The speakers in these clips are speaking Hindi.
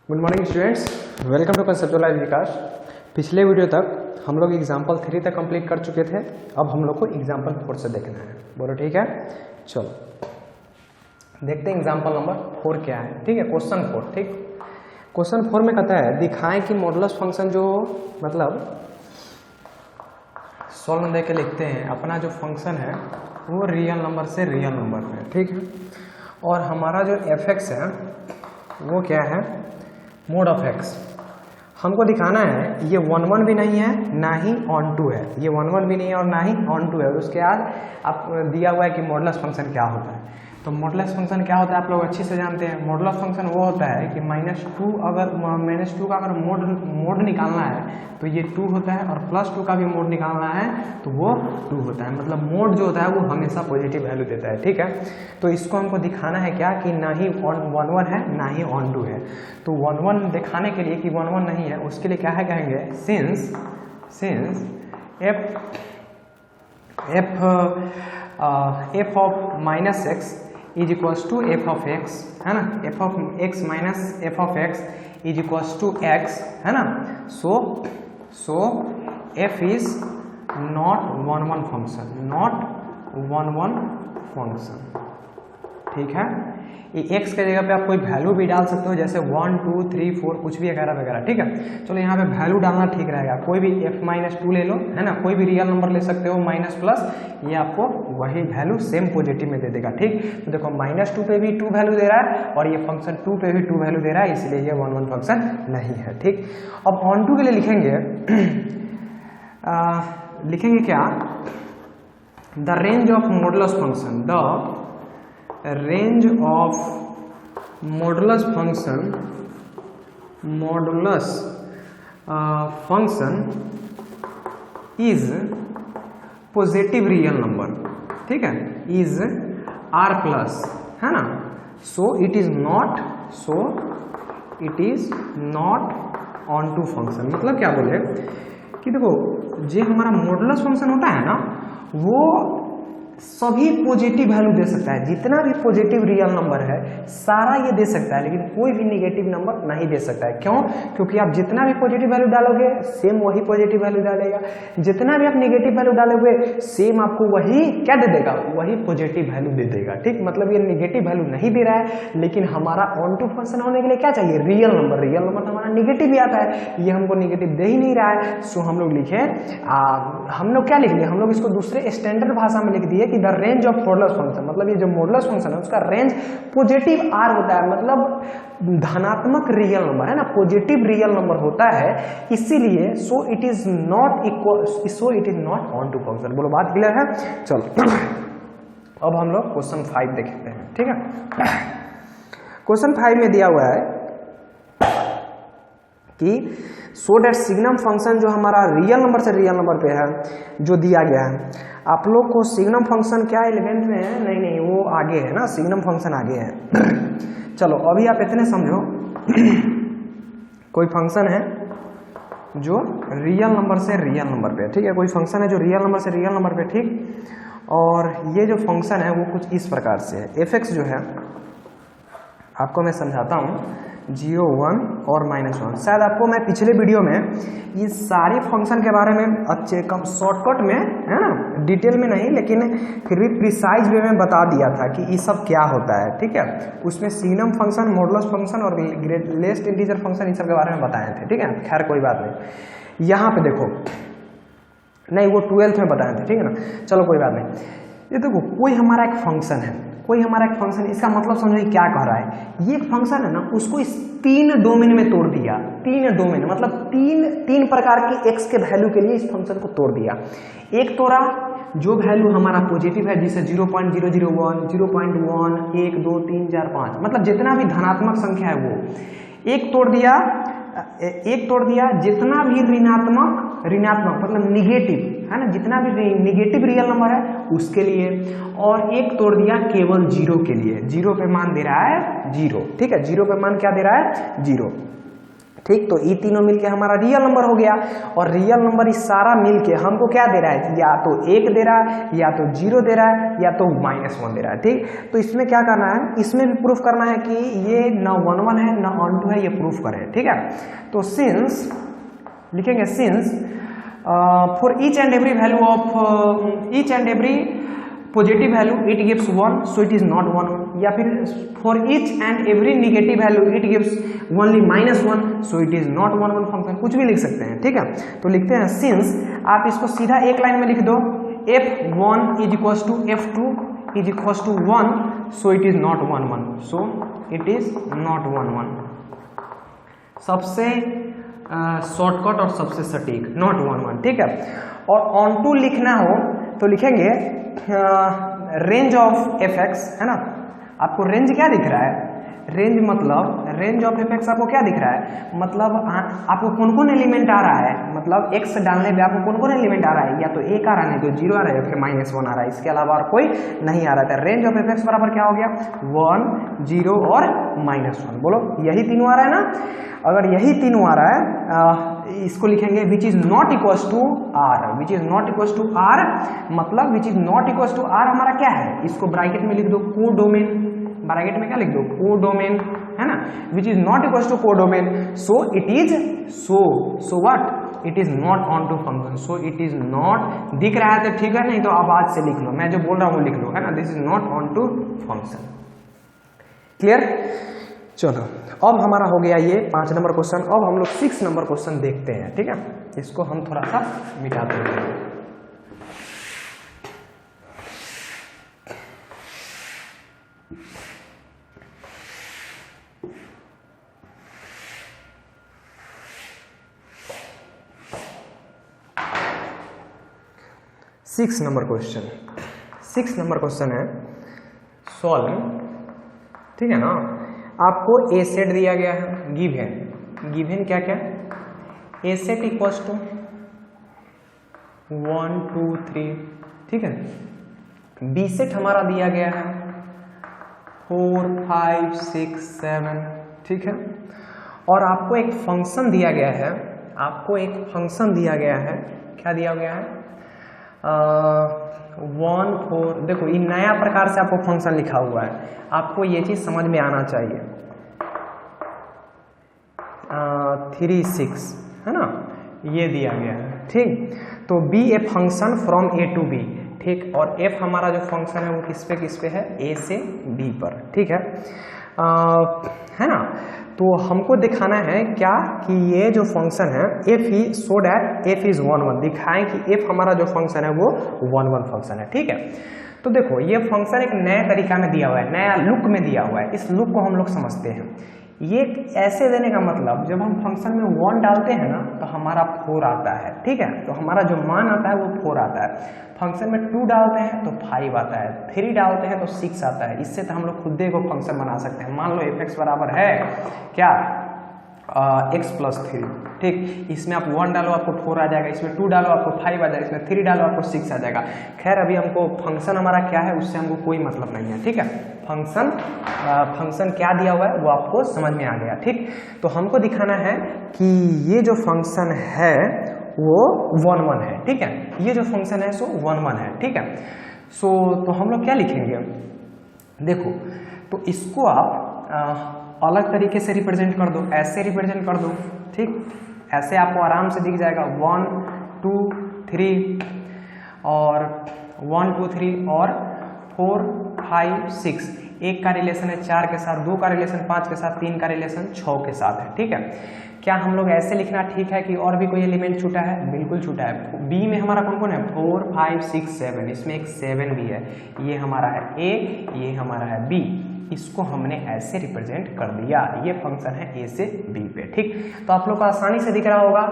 Good morning students, welcome to conceptual Vikas. पिछले वीडियो तक हम लोग एग्जाम्पल 3 तक कंप्लीट कर चुके थे। अब हम लोग को एग्जाम्पल 4 से देखना है। बोलो ठीक है, चलो देखते हैं एग्जाम्पल नंबर 4 क्या है। ठीक है, क्वेश्चन 4। ठीक, क्वेश्चन 4 में कहता है दिखाएं कि मॉडुलस फंक्शन जो मतलब सॉल्व में देके लिखते हैं अपना जो फंक्शन है वो रियल नंबर से रियल नंबर पे। ठीक है, और हमारा जो f(x) है वो क्या है, मोड ऑफ x। हमको दिखाना है ये 1 1 भी नहीं है ना ही ऑन टू है, ये 1 1 भी नहीं है और ना ही ऑन टू है। उसके बाद आप दिया हुआ है कि मॉडुलस फंक्शन क्या होता है। तो मॉडुलस फंक्शन क्या होता है आप लोग अच्छे से जानते हैं। मॉडुलस फंक्शन वो होता है कि -2 अगर -2 का अगर मोड निकालना है तो ये 2 होता है, और +2 का भी मोड निकालना है तो वो 2 होता है। मतलब मोड जो होता है वो हमेशा पॉजिटिव वैल्यू देता है। ठीक है, तो इसको हमको दिखाना है क्या कि ना ही 1 1 है ना ही ऑन टू है। तो 1 1 दिखाने के लिए कि 1 1 नहीं है उसके लिए क्या है कहेंगे, since f of -x is equals to f of x, है ना। f of x minus f of x is equals to x, है ना। So f is not 1 1 function, not 1 1 function. ठीक है, ये x के जगह पे आप कोई वैल्यू भी डाल सकते हो, जैसे 1 2 3 4 कुछ भी वगैरह वगैरह। ठीक है, चलो यहाँ पे वैल्यू डालना ठीक रहेगा। कोई भी f-2 ले लो, है ना, कोई भी रियल नंबर ले सकते हो, माइनस प्लस, ये आपको वही वैल्यू सेम पॉजिटिव में दे देगा। ठीक, तो देखो -2 पे भी 2 वैल्यू दे रहा है और ये फंक्शन 2 पे भी 2 वैल्यू दे रहा है, इसलिए ये 1 1 फंक्शन नहीं है। ठीक, अब ऑन टू के लिए लिखेंगे क्या, the range of modulus function, the range of modulus function is positive real number। ठीक है, is r plus, है ना। so it is not onto function। मतलब क्या बोले कि देखो जो हमारा मॉडुलस फंक्शन होता है ना वो सभी पॉजिटिव वैल्यू दे सकता है। जितना भी पॉजिटिव रियल नंबर है सारा ये दे सकता है, लेकिन कोई भी नेगेटिव नंबर नहीं दे सकता है। क्यों? क्योंकि आप जितना भी पॉजिटिव वैल्यू डालोगे सेम वही पॉजिटिव वैल्यू डालेगा, जितना भी आप नेगेटिव वैल्यू डालोगे सेम आपको वही क्या दे देगा, वही पॉजिटिव वैल्यू दे देगा। ठीक, मतलब ये नेगेटिव वैल्यू नहीं दे रहा है, लेकिन हमारा ऑन टू फंक्शन होने के लिए क्या चाहिए, रियल नंबर। रियल नंबर तो हमारा नेगेटिव ही आता है, ये हमको नेगेटिव दे ही नहीं रहा है। सो हम लोग लिखे, हम लोग क्या लिख लिए, हम लोग इसको दूसरे स्टैंडर्ड भाषा में लिख दिए कि the range of modulus function, मतलब ये जो मॉडुलस फंक्शन है उसका रेंज पॉजिटिव r होता है, मतलब धनात्मक रियल नंबर, है ना, पॉजिटिव रियल नंबर होता है, इसीलिए so it is not on to function. बोलो बात क्लियर है। चलो अब हम लोग क्वेश्चन 5 देखते हैं। ठीक है, क्वेश्चन 5 में दिया हुआ है कि सो डेट सिग्नम फंक्शन जो हमारा रियल नंबर से रियल नंबर पे है जो दिया गया है। आप लोग को सिग्नम फंक्शन क्या 11th में है, नहीं वो आगे है ना, सिग्नम फंक्शन आगे है। चलो अभी आप इतने समझो, कोई फंक्शन है जो रियल नंबर से रियल नंबर पे है। ठीक है, कोई फंक्शन है जो रियल नंबर से रियल नंबर पे। ठीक, और ये जो फंक्शन है वो कुछ इस प्रकार से है। f(x) जो है आपको मैं समझाता हूँ, 0 1 और -1। शायद आपको मैं पिछले वीडियो में ये सारे फंक्शन के बारे में अच्छे कम शॉर्टकट में, है ना, डिटेल में नहीं लेकिन फिर भी प्रिसाइज वे में बता दिया था कि ये सब क्या होता है। ठीक है, उसमें सिग्नम फंक्शन, मॉडुलस फंक्शन और लेस्ट इंटीजर फंक्शन इन सब के बारे में बताए थे। ठीक है, खैर कोई बात नहीं। यहाँ पे देखो, नहीं वो 12th में बताए थे। ठीक है ना, चलो कोई बात नहीं। ये देखो कोई हमारा एक फंक्शन है, इसका मतलब समझो क्या कह रहा है। ये एक फंक्शन है ना, उसको इस 3 डोमेन में तोड़ दिया। 3 डोमेन मतलब तीन प्रकार की x के वैल्यू के लिए इस फंक्शन को तोड़ दिया। एक तोड़ा जो वैल्यू हमारा पॉजिटिव है, जिसे 0.001 0.1 1 2 3 4 5 मतलब जितना भी धनात्मक संख्या है वो एक तोड़ दिया। जितना भी ऋणात्मक मतलब निगेटिव, है ना, जितना भी निगेटिव रियल नंबर है उसके लिए, और एक तोड़ दिया केवल 0 के लिए। 0 पे मान दे रहा है 0। ठीक है, 0 पे मान क्या दे रहा है, 0। ठीक। तो ये तीनों मिलके हमारा रियल नंबर हो गया, और रियल नंबर इस सारा मिलके हमको क्या दे रहा है, या तो 1 दे रहा है, या तो 0 दे रहा है, या तो -1 दे रहा है। ठीक, तो इसमें क्या करना है, इसमें भी प्रूफ करना है कि ये न 1 1 है न ऑन 2 है, ये प्रूफ करें। ठीक है, तो सिंस लिखेंगे, since for each and every value of each and every positive value it gives 1 so it is not 1 1, या फिर for each and every negative value it gives only -1 so it is not 1 1 function, कुछ भी लिख सकते हैं। ठीक है, तो लिखते हैं सिंस, आप इसको सीधा एक लाइन में लिख दो, f1 is equals to f2 is equals to 1 so it is not 1 1, so it is not 1 1। सबसे शॉर्टकट और सबसे सटीक, नॉट 1 1। ठीक है, और ऑन टू लिखना हो तो लिखेंगे रेंज ऑफ fx, है ना। आपको रेंज क्या दिख रहा है, रेंज मतलब रेंज ऑफ fx आपको क्या दिख रहा है, मतलब आपको कौन कौन एलिमेंट आ रहा है, मतलब x डालने पे आपको कौन कौन एलिमेंट आ रहा है, या तो 1 आ रहा है, तो 0 आ रहा है, या फिर -1 आ रहा है, इसके अलावा और कोई नहीं आ रहा था। रेंज ऑफ fx बराबर क्या हो गया, 1 0 और -1। बोलो, यही तीनों आ रहा है ना। अगर यही तीनों आ रहा है, इसको लिखेंगे which is not equals to R, which is not equals to R, मतलब which is not equals to R हमारा क्या है, इसको ब्रैकेट में लिख दो कोडोमेन, ब्रैकेट में क्या लिख दो, कोडोमेन, है ना। Which is not equals to codomain, so it is so what, it is not on to function, so it is not, दिख रहा है तो ठीक है, नहीं तो अब आज से लिख लो, मैं जो बोल रहा हूँ लिख लो, है ना, this is not on to function. Clear, चलो अब हमारा हो गया ये 5 नंबर क्वेश्चन। अब हम लोग 6 नंबर क्वेश्चन देखते हैं। ठीक है, इसको हम थोड़ा सा मिटाते हैं। सिक्स नंबर क्वेश्चन है सॉल्व। ठीक है ना, आपको ए सेट दिया गया है, गिवन क्या क्या, ए सेट इक्वल्स टू 1 2 3, ठीक है। बी सेट हमारा दिया गया है 4 5 6 7, ठीक है। और आपको एक फंक्शन दिया गया है, क्या दिया गया है, 1 4, देखो ये नया प्रकार से आपको फंक्शन लिखा हुआ है, आपको ये चीज समझ में आना चाहिए। 3 6, है ना, ये दिया गया है। ठीक, तो be a function from A to B, ठीक, और एफ हमारा जो फंक्शन है वो किस पे है, ए से बी पर। ठीक है ना। तो हमको दिखाना है क्या कि ये जो फंक्शन है F he, so that F is 1 1, दिखाएं कि एफ हमारा जो फंक्शन है वो 1 1 फंक्शन है। ठीक है, तो देखो ये फंक्शन एक नए तरीका में दिया हुआ है, नया लुक में दिया हुआ है, इस लुक को हम लोग समझते हैं। ये ऐसे देने का मतलब, जब हम फंक्शन में 1 डालते हैं ना तो हमारा 4 आता है। ठीक है, तो हमारा जो मान आता है वो 4 आता है। फंक्शन में 2 डालते हैं तो 5 आता है, 3 डालते हैं तो 6 आता है। इससे तो हम लोग खुद को फंक्शन बना सकते हैं। मान लो f(x) बराबर है क्या, x + 3, ठीक, इसमें आप 1 डालो आपको 4 आ जाएगा, इसमें 2 डालो आपको 5 आ जाएगा, इसमें 3 डालो आपको 6 आ जाएगा। खैर अभी हमको फंक्शन हमारा क्या है उससे हमको कोई मतलब नहीं है। ठीक है, फंक्शन क्या दिया हुआ है वो आपको समझ में आ गया। ठीक, तो हमको दिखाना है कि ये जो फंक्शन है वो 1 1 है। ठीक है, ये जो फंक्शन है सो 1 1 है। ठीक है, सो तो हम लोग क्या लिखेंगे, देखो, तो इसको आप अलग तरीके से रिप्रेजेंट कर दो, ऐसे रिप्रेजेंट कर दो। ठीक, ऐसे आपको आराम से दिख जाएगा 1 2 3 और 1 2 3 और 4 5 6, एक का रिलेशन है 4 के साथ, 2 का रिलेशन 5 के साथ, 3 का रिलेशन 6 के साथ है। ठीक है, क्या हम लोग ऐसे लिखना ठीक है कि और भी कोई एलिमेंट छूटा है, बिल्कुल छूटा है। बी में हमारा कौन कौन है, 4 5 6 7, इसमें एक 7 भी है, ये हमारा है ए, ये हमारा है बी, इसको हमने ऐसे रिप्रेजेंट कर दिया। ये फंक्शन है ए से बी पे। ठीक, तो आप लोग को आसानी से दिख रहा होगा,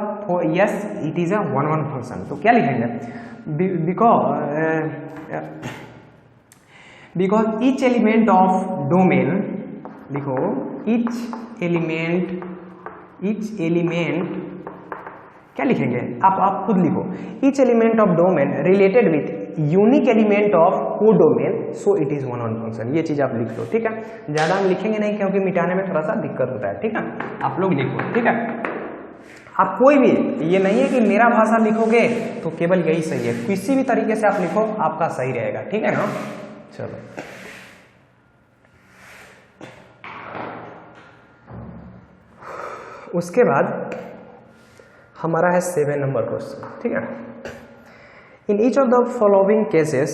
yes it is a 1 1 function. तो क्या लिखेंगे, because each element of domain, लिखो ईच एलिमेंट क्या लिखेंगे, आप खुद लिखो, each element of domain related with unique element of codomain so it is one one function. ये चीज आप लिख लो, ठीक है। ज्यादा हम लिखेंगे नहीं क्योंकि मिटाने में थोड़ा सा दिक्कत होता है, ठीक है। आप लोग लिखो, ठीक है। आप कोई भी, ये नहीं है कि मेरा भाषा लिखोगे तो केवल यही सही है, किसी भी तरीके से आप लिखो आपका सही रहेगा, ठीक है ना। चलो उसके बाद हमारा है 7 नंबर क्वेश्चन, ठीक है। In each of the following cases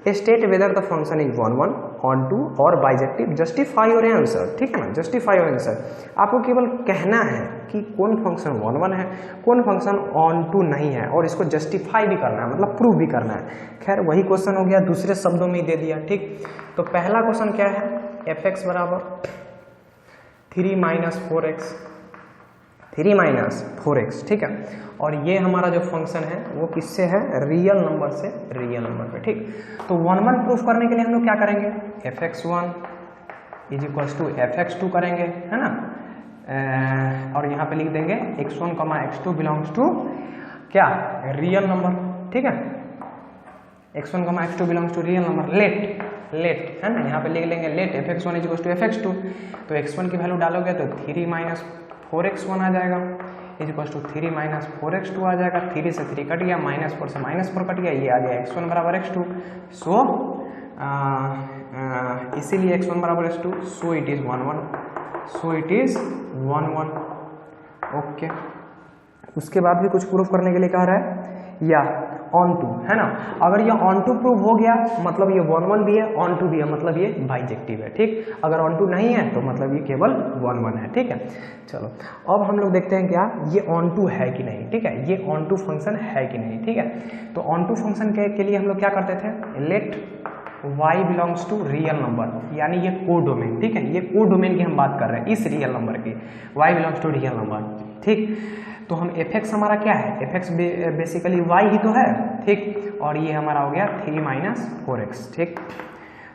state whether the function is one one on to और बाइजेक्टिव, जस्टिफाई योर आंसर, ठीक है ना। जस्टिफाई योर आंसर, आपको केवल कहना है कि कौन फंक्शन वन वन है, कौन फंक्शन ऑन टू नहीं है, और इसको जस्टिफाई भी करना है, मतलब प्रूव भी करना है। खैर वही क्वेश्चन हो गया, दूसरे शब्दों में ही दे दिया, ठीक। तो पहला क्वेश्चन क्या है, एफ एक्स बराबर 3 - 4x, 3 - 4x, ठीक है। और ये हमारा जो फंक्शन है वो किससे है, रियल नंबर से रियल नंबर पे, ठीक। तो वन वन प्रूफ करने के लिए हम लोग क्या करेंगे, fx1 = fx2 करेंगे, है ना। और यहाँ पे लिख देंगे x1, x2 बिलोंग्स टू क्या, रियल नंबर, ठीक है। x1, x2 belongs to real number, let है ना। यहाँ पे लिख लेंगे लेट fx1 = fx2। तो x1 की वैल्यू डालोगे तो 3 - 4x1 आ जाएगा, = 3 - 4x2 आ जाएगा। 3 से 3 कट गया, -4 से -4 कट गया, ये आ गया x1 = x2। सो इसीलिए x1 = x2, so it is 1 1, so it is 1 1, okay. उसके बाद भी कुछ प्रूफ करने के लिए कह रहा है, या ऑन टू, है ना। अगर ये ऑन टू प्रूव हो गया मतलब ये 1 1 भी है, ऑन टू भी है मतलब ये बाइजेक्टिव है, ठीक। अगर ऑन टू नहीं है तो मतलब ये केवल 1 1 है, ठीक है। चलो अब हम लोग देखते हैं क्या ये ऑन टू है कि नहीं, ठीक है। ये ऑन टू फंक्शन है कि नहीं, ठीक है। तो ऑन टू फंक्शन के लिए हम लोग क्या करते थे, let y belongs to real number, यानी ये कोडोमेन, ठीक है। ये कोडोमेन की हम बात कर रहे हैं, इस रियल नंबर की, y belongs to real number, ठीक। तो हम fx हमारा क्या है, fx बेसिकली y ही तो है, ठीक। और ये हमारा हो गया 3 - 4x, ठीक।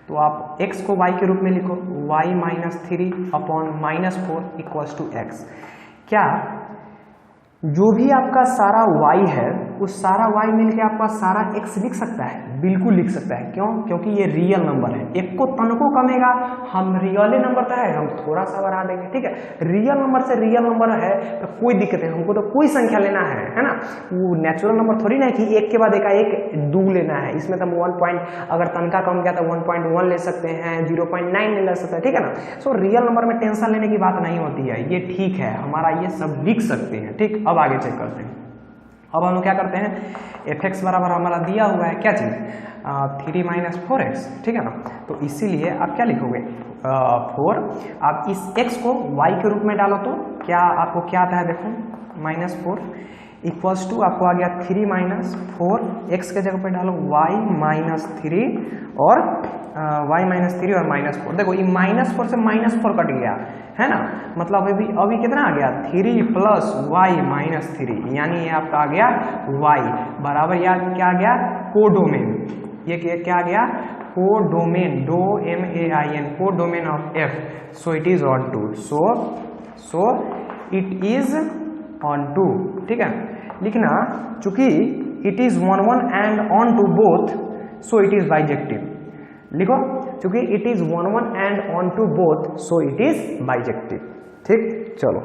तो आप x को y के रूप में लिखो, y - 3 अपॉन -4 = x। क्या जो भी आपका सारा y है उस सारा y मिलके आपका सारा x लिख सकता है, बिल्कुल लिख सकता है। क्यों, क्योंकि ये रियल नंबर है, एक को तनको कमेगा, हम रियल नंबर तो है, हम थोड़ा सा बढ़ा देंगे, ठीक है। रियल नंबर से रियल नंबर है तो कोई दिक्कत नहीं, हमको तो कोई संख्या लेना है ना। वो नेचुरल नंबर थोड़ी ना कि एक के बाद एक 2 लेना है, इसमें तो हम 1 पॉइंट अगर तनका कम गया तो 1.1 ले सकते हैं, 0.9 ले सकते हैं, ठीक है ना। सो रियल नंबर में टेंशन लेने की बात नहीं होती है, ये ठीक है, हमारा ये सब लिख सकते हैं, ठीक। अब आगे चेक करते हैं। अब हम लोग क्या करते हैं, fx बराबर हमारा दिया हुआ है क्या चीज, 3 - 4x, ठीक है ना। तो इसीलिए आप क्या लिखोगे, 4, आप इस x को y के रूप में डालो तो क्या आपको क्या आता है, देखो -4 = आपको आ गया 3 - 4, x के जगह पे डालो y - 3 और y - 3 और -4। देखो ये -4 से -4 कट गया है ना, मतलब अभी कितना आ गया, 3 + y - 3, यानी ये आपका आ गया y बराबर या क्या आ गया, कोडोमेन। ये क्या आ गया, codomain, DOMAIN, codomain of f, so it is on to, so it is on to, ठीक है। लिखना, चूंकि it is 1 1 and on to both, so it is bijective. लिखो, चूंकि it is 1 1 and on to both, so it is bijective, ठीक। चलो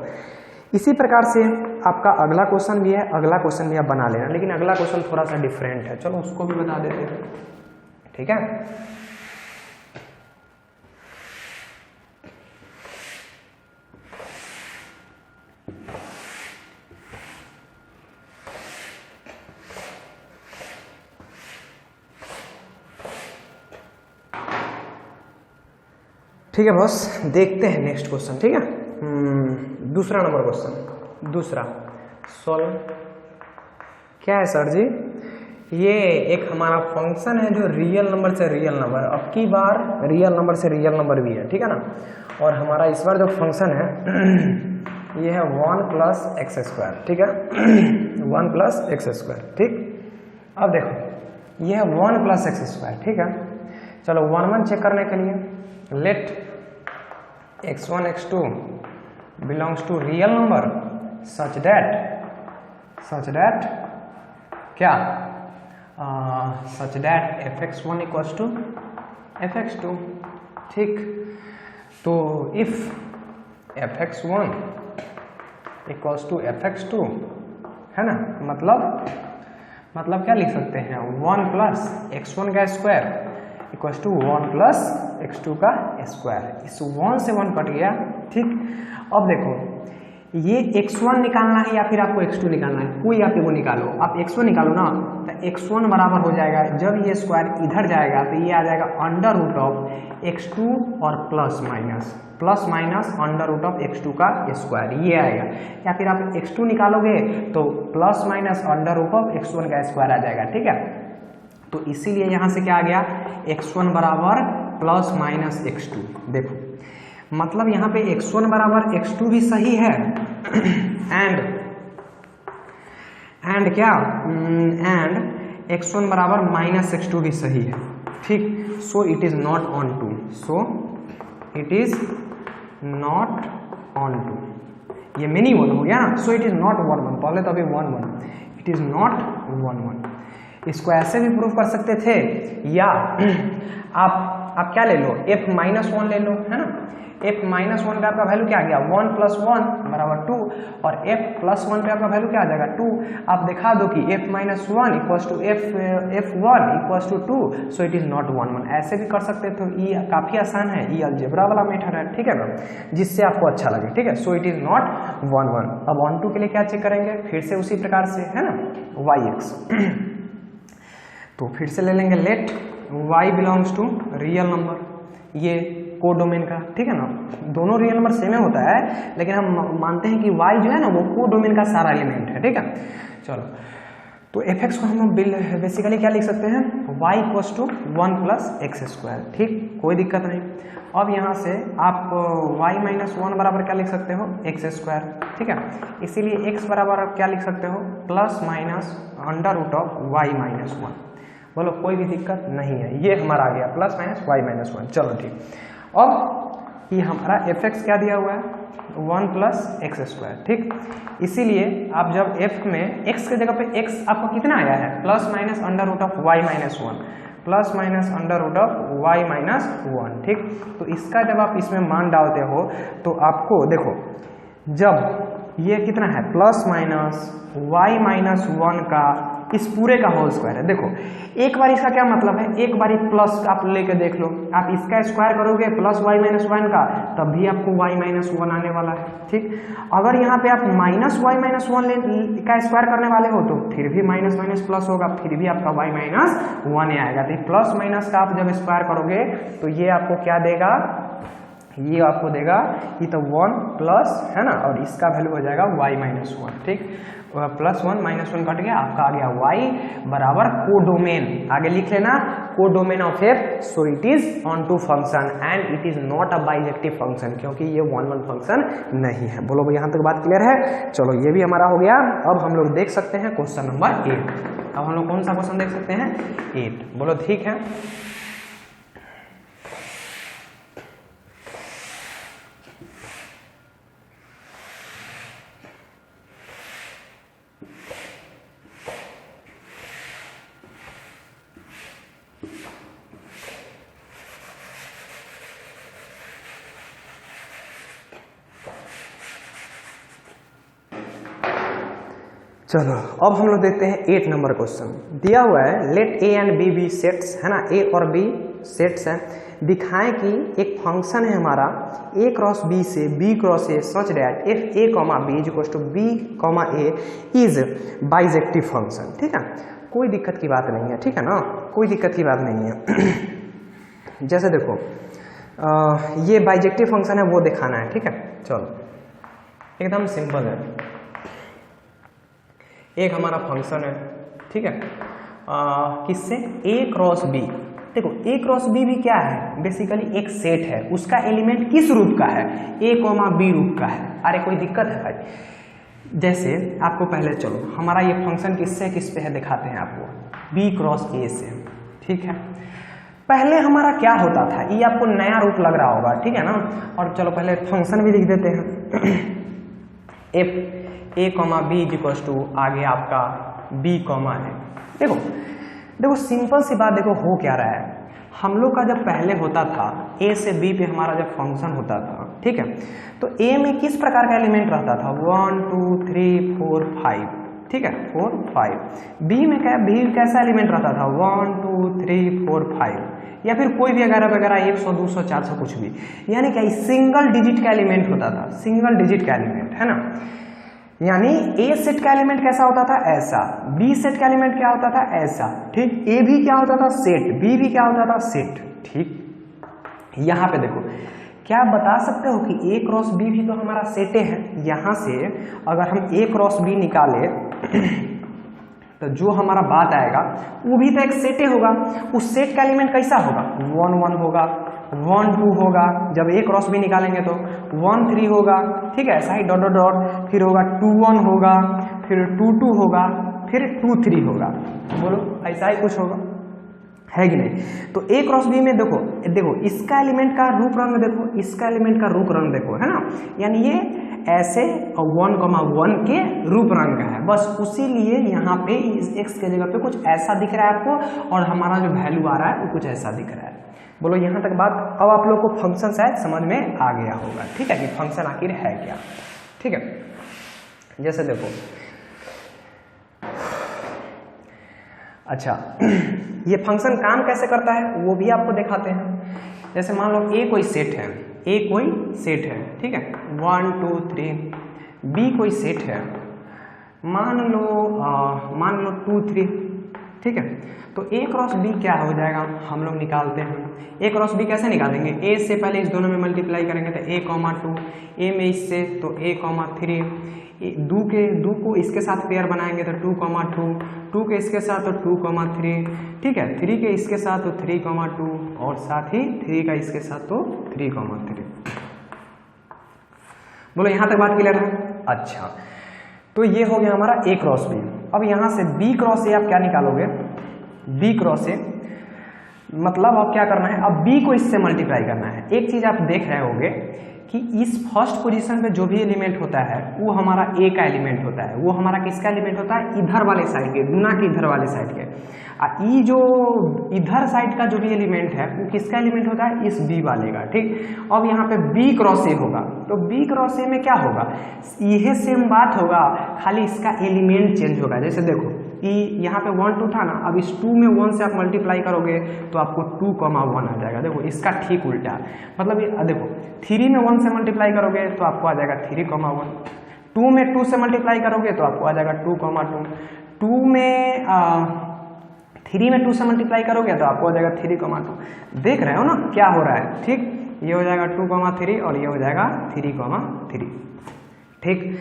इसी प्रकार से आपका अगला क्वेश्चन भी है, अगला क्वेश्चन भी आप बना लेना, लेकिन अगला क्वेश्चन थोड़ा सा डिफरेंट है, चलो उसको भी बता देते हैं, ठीक है। ठीक है बॉस, देखते हैं नेक्स्ट क्वेश्चन, ठीक है। दूसरा नंबर क्वेश्चन, दूसरा सॉल्व। क्या है सर जी, ये एक हमारा फंक्शन है जो रियल नंबर से रियल नंबर, अब की बार रियल नंबर से रियल नंबर भी है, ठीक है ना। और हमारा इस बार जो फंक्शन है ये है 1 + x², ठीक है। 1 + x², ठीक। अब देखो ये है 1 + x², ठीक है। चलो 1 1 चेक करने के लिए let x1 x2 belongs to real number such that क्या such that fx1 equals to fx2। ठीक, तो if fx1 equals to fx2 है ना, मतलब क्या लिख सकते हैं 1 प्लस x1 का square equals to 1 plus x2 का स्क्वायर। इस 1 से 1 कट गया। ठीक, अब देखो ये x1 निकालना है या फिर आपको x2 निकालना है, कोई आप वो निकालो। आप x1 निकालो ना, तो x1 बराबर हो जाएगा, जब ये स्क्वायर इधर जाएगा तो ये आ जाएगा अंडर रूट ऑफ x2 और plus minus under root of x2 का स्क्वायर, ये आएगा। या फिर आप x2 निकालोगे तो plus minus under root of x1 का स्क्वायर आ जाएगा। ठीक है, तो इसीलिए यहाँ से क्या आ गया, x1 बराबर प्लस माइनस x2। देखो मतलब यहाँ पे x1 बराबर x2 भी सही है एंड क्या एंड x1 बराबर माइनस x2 भी सही है। ठीक, so it is not on to, so it is not on to, ये मिनी वन हो गया ना, सो इट इज नॉट 1 1, पहले तो अभी 1 1, इट इज नॉट 1 1। इसको ऐसे भी प्रूव कर सकते थे, या आप क्या ले लो, f-1 ले लो, है ना। f-1 पे आपका वैल्यू क्या आ गया 1 प्लस 1 बराबर 2, और f+1 पे आपका वैल्यू क्या आ जाएगा 2। आप दिखा दो कि f-1 equals to f1 equals to 2, so it is not 1 1। ऐसे भी कर सकते थे, ये काफी आसान है, ये अलजेब्रा वाला मेथड है। ठीक है ना, जिससे आपको अच्छा लगे। ठीक है, सो इट इज नॉट 1 1। अब ऑन टू के लिए क्या चेक करेंगे, फिर से उसी प्रकार से, है ना, yx तो फिर से ले लेंगे let y belongs to real number, ये कोडोमेन का। ठीक है ना, दोनों रियल नंबर सेम होता है, लेकिन हम मानते हैं कि y जो है ना वो कोडोमेन का सारा एलिमेंट है। ठीक है, चलो तो fx को हम बेसिकली क्या लिख सकते हैं, y equals to 1 plus x square. ठीक, कोई दिक्कत नहीं। अब यहाँ से आप y-1 बराबर क्या लिख सकते हो, एक्स स्क्वायर। ठीक है, इसीलिए x बराबर क्या लिख सकते हो, plus minus under root of y-1। बोलो कोई भी दिक्कत नहीं है, ये हमारा आ गया प्लस माइनस y-1। चलो ठीक, अब ये हमारा fx क्या दिया हुआ है 1 प्लस एक्स स्क्वायर। ठीक, इसीलिए आप जब f में x के जगह पे x आपको कितना आया है, plus minus under root of y-1, plus minus under root of y-1। ठीक, तो इसका जब आप इसमें मान डालते हो तो आपको देखो, जब ये कितना है प्लस माइनस y-1 का इस पूरे का होल स्क्वायर है। देखो एक बार इसका क्या मतलब है, एक बार प्लस आप लेके देख लो, आप इसका स्क्वायर करोगे प्लस y-1 का, तब भी आपको y-1 आने वाला है। ठीक, अगर यहाँ पे आप माइनस y-1 का स्क्वायर करने वाले हो तो फिर भी माइनस माइनस प्लस होगा, फिर भी आपका y-1 आएगा। तो प्लस माइनस का आप जब स्क्वायर करोगे तो ये आपको क्या देगा, ये आपको देगा ये तो 1 प्लस, है ना, और इसका वैल्यू हो जाएगा y-1। ठीक, प्लस 1 माइनस 1 कट गया, आपका आ गया y बराबर कोडोमेन। आगे लिख लेना codomain of f, so it is on to function and it is not a bijective function, क्योंकि ये 1 1 फंक्शन नहीं है। बोलो यहाँ तक बात क्लियर है। चलो ये भी हमारा हो गया। अब हम लोग देख सकते हैं क्वेश्चन नंबर 8। अब हम लोग कौन सा क्वेश्चन देख सकते हैं, 8। बोलो ठीक है। चलो अब हम लोग देखते हैं 8 नंबर क्वेश्चन। दिया हुआ है let A and B be sets, है ना, ए और बी सेट्स हैं। दिखाएं कि एक फंक्शन है हमारा a क्रॉस b से b cross a such that f A comma B is equal to B comma A is bijective function. ठीक है, कोई दिक्कत की बात नहीं है। ठीक है ना, कोई दिक्कत की बात नहीं है। जैसे देखो ये बाइजेक्टिव फंक्शन है वो दिखाना है। ठीक है, चलो एकदम सिंपल है। एक हमारा फंक्शन है, ठीक है, किससे a क्रॉस b। देखो a क्रॉस b भी क्या है, बेसिकली एक सेट है, उसका एलिमेंट किस रूप का है, a कॉमा b रूप का है। अरे कोई दिक्कत है भाई। जैसे आपको पहले चलो हमारा ये फंक्शन किससे किस पे है दिखाते हैं आपको, b क्रॉस a से। ठीक है, पहले हमारा क्या होता था, ये आपको नया रूप लग रहा होगा। ठीक है ना, और चलो पहले फंक्शन भी लिख देते हैं। f a comma B is equal to आगे आपका b कॉमा है। देखो देखो सिंपल सी बात, देखो हो क्या रहा है, हम लोग का जब पहले होता था ए से बी पे हमारा जब फंक्शन होता था, ठीक है, तो ए में किस प्रकार का एलिमेंट रहता था, 1 2 3 4 5, ठीक है, 4 5। बी में क्या, बी कैसा एलिमेंट रहता था, 1 2 3 4 5, या फिर कोई भी वगैरह वगैरह 100 200 400 कुछ भी, यानी क्या सिंगल डिजिट का एलिमेंट होता था, सिंगल डिजिट का एलिमेंट, है ना। यानी ए सेट का एलिमेंट कैसा होता था, ऐसा, बी सेट का एलिमेंट क्या होता था, ऐसा, ठीक, ए भी क्या होता था, सेट, बी भी क्या होता था, सेट, ठीक। यहां पे देखो, क्या आप बता सकते हो कि ए क्रॉस बी भी तो हमारा सेटे है। यहां से अगर हम ए क्रॉस बी निकाले तो जो हमारा बात आएगा वो भी तो एक सेटे होगा। उस सेट का एलिमेंट कैसा होगा, 1 1 होगा, 1 2 होगा, जब ए क्रॉस बी निकालेंगे तो 1 3 होगा, ठीक है, ऐसा ही डॉट डॉट डॉट, फिर होगा 2 1 होगा, फिर 2 2 होगा, फिर 2 3 होगा, बोलो ऐसा ही कुछ होगा, है कि नहीं। तो ए क्रॉस बी में देखो, देखो इसका एलिमेंट का रूप रंग देखो, इसका एलिमेंट का रूप रंग देखो, है ना, यानी ये ऐसे 1,1 के रूप रंग का है, बस उसी लिए यहाँ पे इस x के जगह पे कुछ ऐसा दिख रहा है आपको, और हमारा जो वैल्यू आ रहा है वो कुछ ऐसा दिख रहा है। बोलो यहाँ तक बात, अब आप लोग को फंक्शन शायद समझ में आ गया होगा, ठीक है, कि फंक्शन आखिर है क्या, ठीक है। जैसे देखो, अच्छा ये फंक्शन काम कैसे करता है वो भी आपको दिखाते हैं। जैसे मान लो ए कोई सेट है, ए कोई सेट है, ठीक है, 1 2 3, बी कोई सेट है, मान लो 2 3, ठीक है। तो ए क्रॉस बी क्या हो जाएगा, हम लोग निकालते हैं। ए क्रॉस बी कैसे निकालेंगे, ए से पहले इस दोनों में मल्टीप्लाई करेंगे तो a, 2, ए में इससे तो a, 3, दो को इसके साथ पेयर बनाएंगे तो 2, 2 के इसके साथ तो 2, 3, ठीक है, 3 के इसके साथ तो 3, 2, और साथ ही 3 का इसके साथ तो 3, 3। बोलो यहाँ तक बात क्लियर है। अच्छा, तो ये हो गया हमारा ए क्रॉस बी। अब यहाँ से बी क्रॉस ए आप क्या निकालोगे, बी क्रॉस ए मतलब अब क्या करना है, अब बी को इससे मल्टीप्लाई करना है। एक चीज आप देख रहे होंगे कि इस फर्स्ट पोजीशन पे जो भी एलिमेंट होता है वो हमारा ए का एलिमेंट होता है, वो हमारा किसका एलिमेंट होता है, इधर वाले साइड के, गुना के इधर वाले साइड के। ई जो इधर साइड का जो भी एलिमेंट है वो किसका एलिमेंट होता है, इस बी वाले का, ठीक। अब यहाँ पे बी क्रॉस ए होगा, तो बी क्रॉस ए में क्या होगा, यह सेम बात होगा, खाली इसका एलिमेंट चेंज होगा। जैसे देखो ई यहाँ पे 1 2 था ना, अब इस 2 में 1 से आप मल्टीप्लाई करोगे तो आपको 2, 1 आ जाएगा। देखो इसका ठीक उल्टा, मतलब ये देखो 3 में 1 से मल्टीप्लाई करोगे तो आपको आ जाएगा 3, 1, 2 में 2 से मल्टीप्लाई करोगे तो आपको आ जाएगा 2, 2, 2 में 3 में 2 से मल्टीप्लाई करोगे तो आपको आ जाएगा 3, 2। देख रहे हो ना क्या हो रहा है, ठीक, ये हो जाएगा 2, 3 और ये हो जाएगा 3, 3, ठीक।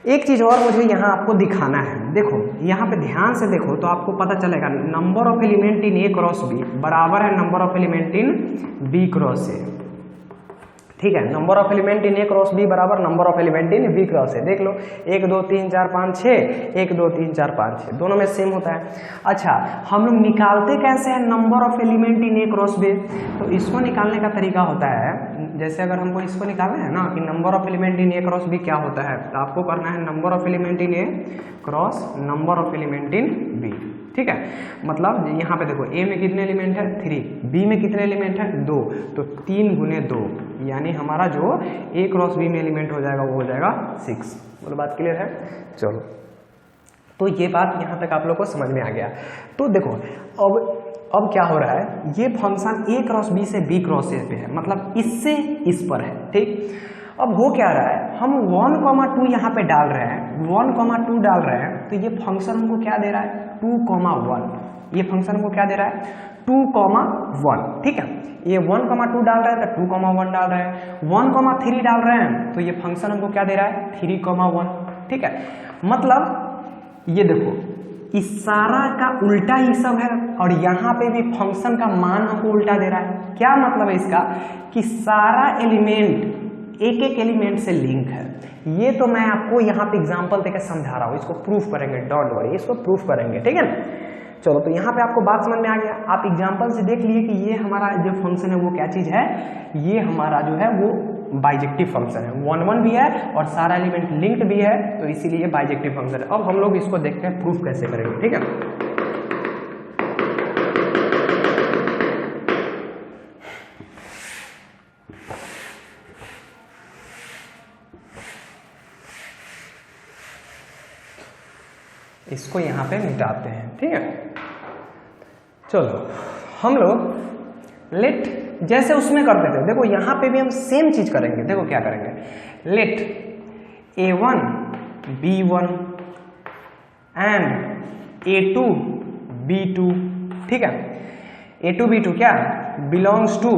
एक चीज और मुझे यहाँ आपको दिखाना है, देखो यहाँ पे ध्यान से देखो तो आपको पता चलेगा number of element in A cross B बराबर है number of element in B cross A, ठीक है। Number of element in A cross B बराबर number of element in B cross A. देख लो 1 2 3 4 5 6, 1 2 3 4 5 6 दोनों में सेम होता है। अच्छा, हम लोग निकालते कैसे हैं number of element in A cross B, तो इसको निकालने का तरीका होता है, जैसे अगर हमको इसको निकालना है ना कि number of element in A cross B क्या होता है, तो आपको करना है number of element in A cross number of element in B, ठीक है। मतलब यहाँ पे देखो ए में कितने एलिमेंट है 3, बी में कितने एलिमेंट है 2, तो 3 गुने 2 यानी हमारा जो ए क्रॉस बी में एलिमेंट हो जाएगा वो हो जाएगा 6। बोलो बात क्लियर है। चलो, तो ये बात यहाँ तक आप लोग को समझ में आ गया। तो देखो अब क्या हो रहा है, ये फंक्शन ए क्रॉस बी से बी क्रॉस ए पे है, मतलब इससे इस पर है, ठीक। अब हो क्या रहा है, हम 1, 2 यहाँ पे डाल रहे हैं, 1, 2 डाल रहे हैं, तो ये फंक्शन हमको क्या दे रहा है 2, 1। ये फंक्शन हमको क्या दे रहा है 2, 1, ठीक है। ये 1, 2 डाल रहे हैं तो 2, 1 डाल रहे हैं, 1, 3 डाल रहे हैं तो ये फंक्शन हमको क्या दे रहा है 3, 1, ठीक है। मतलब ये देखो इस सारा का उल्टा ही सब है, और यहाँ पे भी फंक्शन का मान हमको उल्टा दे रहा है। क्या मतलब है इसका कि सारा एलिमेंट एक एक एलिमेंट से लिंक है। ये तो मैं आपको यहाँ पे एग्जांपल देकर समझा रहा हूँ, इसको प्रूफ करेंगे, डोंट वरी, इसको प्रूफ करेंगे, ठीक है ना। चलो, तो यहाँ पे आपको बात समझ में आ गया, आप एग्जांपल से देख लिए कि ये हमारा जो फंक्शन है वो क्या चीज है, ये हमारा जो है वो बाइजेक्टिव फंक्शन है, 1 1 भी है और सारा एलिमेंट लिंक्ड भी है, तो इसीलिए बाइजेक्टिव फंक्शन है। अब हम लोग इसको देखते हैं प्रूफ कैसे करेंगे, ठीक है। इसको यहाँ पे मिटाते हैं, ठीक है। चलो हम लोग लेट जैसे उसमें करते थे, देखो यहाँ पे भी हम सेम चीज करेंगे। देखो क्या करेंगे, late A1 B1 and A2 B2, ठीक है। A2 B2 क्या belongs to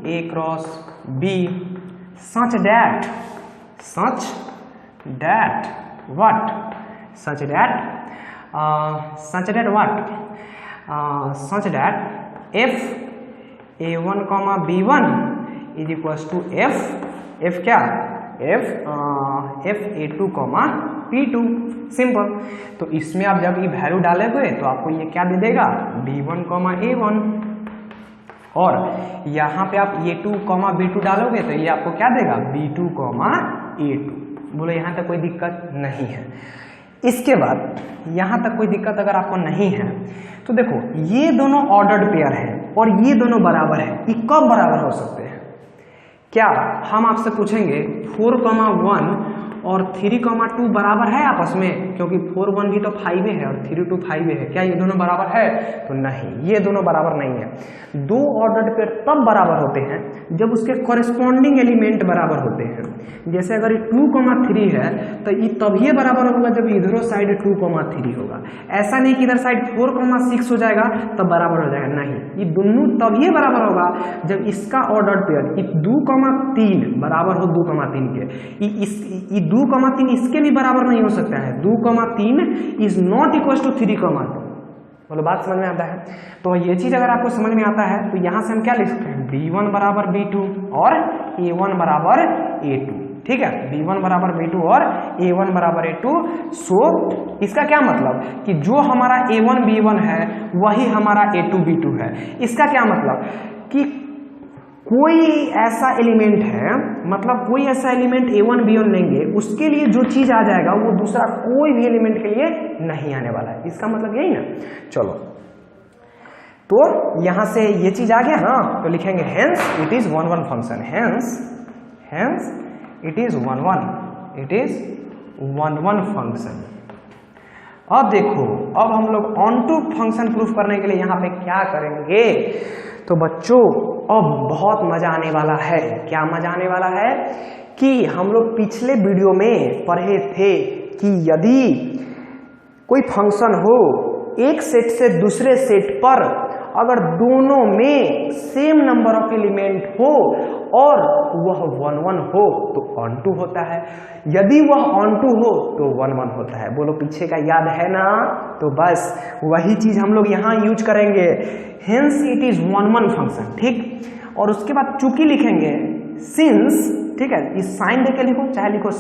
A cross B such that what such that f A1 B1 is equals to f क्या f A2 P2, सिंपल। तो इसमें आप जब ये वैल्यू डालोगे तो आपको ये क्या दे देगा B1 A1, और यहाँ पे आप A2 B2 डालोगे तो ये आपको क्या देगा B2 A2। बोलो यहाँ तक कोई दिक्कत नहीं है। इसके बाद यहाँ तक कोई दिक्कत अगर आपको नहीं है तो देखो ये दोनों ऑर्डर्ड पेयर हैं और ये दोनों बराबर है, ये कब बराबर हो सकते हैं? क्या हम आपसे पूछेंगे 4,1 और 3,2 बराबर है आपस में, क्योंकि 4,1 भी तो 5 है और 3,2 5 है, क्या ये दोनों बराबर है? तो नहीं, ये दोनों बराबर नहीं है। दो ऑर्डर्ड पेयर तब बराबर होते हैं जब उसके कॉरेस्पॉन्डिंग एलिमेंट बराबर होते हैं। जैसे अगर ये 2,3 है तो ये तभी बराबर होगा जब इधरों साइड 2,3 होगा। ऐसा नहीं कि इधर साइड 4,6 हो जाएगा तब बराबर हो जाएगा, नहीं, ये दोनों तभी बराबर होगा जब इसका ऑर्डर्ड पेयर 2,3 बराबर हो 2,3 के। ये 2,3 इसके भी बराबर नहीं हो सकता है। 2,3 इज नॉट इक्वल टू 3,2। बोलो बात समझ में आता है? तो ये चीज अगर आपको समझ में आता है तो यहां से हम क्या लिख सकते हैं, B1 बराबर B2 और A1 बराबर A2, ठीक है। B1 बराबर B2 और A1 बराबर A2। सो इसका क्या मतलब कि जो हमारा A1 B1 है वही हमारा A2 B2 है। इसका क्या मतलब कि कोई ऐसा एलिमेंट है, मतलब कोई ऐसा एलिमेंट A1 B1 लेंगे उसके लिए जो चीज आ जाएगा वो दूसरा कोई भी एलिमेंट के लिए नहीं आने वाला है। इसका मतलब यही ना। चलो तो यहां से ये चीज आ गया ना, तो लिखेंगे hence it is 1 1 function, hence it is 1 1 function. अब देखो, अब हम लोग ऑन टू फंक्शन प्रूफ करने के लिए यहां पे क्या करेंगे, तो बच्चों अब बहुत मजा आने वाला है। क्या मजा आने वाला है कि हम लोग पिछले वीडियो में पढ़े थे कि यदि कोई फंक्शन हो एक सेट से दूसरे सेट पर अगर दोनों में सेम नंबर ऑफ एलिमेंट हो और वह 1 1 हो तो ऑन टू होता है, यदि वह ऑन टू हो तो 1 1 होता है। बोलो पीछे का याद है ना? तो बस वही चीज हम लोग यहां यूज करेंगे, हेंस इट इज 1 1 फंक्शन, ठीक। और उसके बाद चूंकि लिखेंगे सिंस, ठीक है, इस साइन देके लिखो चाहे लिखो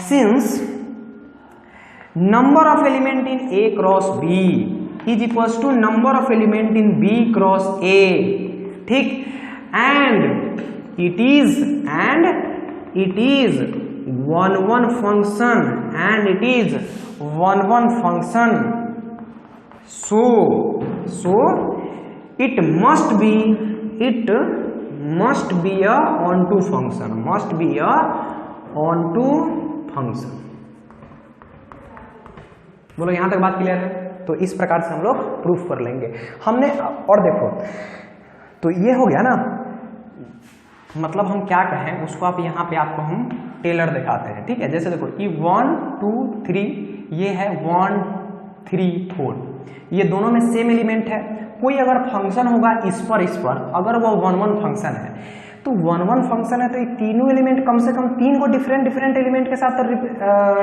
since number of element in A cross B is equals to number of element in B cross A, ठीक। and it is 1 1 function, and it is 1 1 function, so it must be a onto function, must be a onto function। बोलो यहां तक बात क्लियर है? तो इस प्रकार से हम लोग प्रूफ कर लेंगे हमने। और देखो तो ये हो गया ना, मतलब हम क्या कहें उसको, आप यहाँ पे आपको हम टेलर दिखाते हैं, ठीक है। जैसे देखो ये 1 2 3 ये है 1 3 4, ये दोनों में सेम एलिमेंट है। कोई अगर फंक्शन होगा इस पर अगर वो 1 1 फंक्शन है तो 1 1 फंक्शन है तो ये तीनों एलिमेंट कम से कम 3 को डिफरेंट एलिमेंट के साथ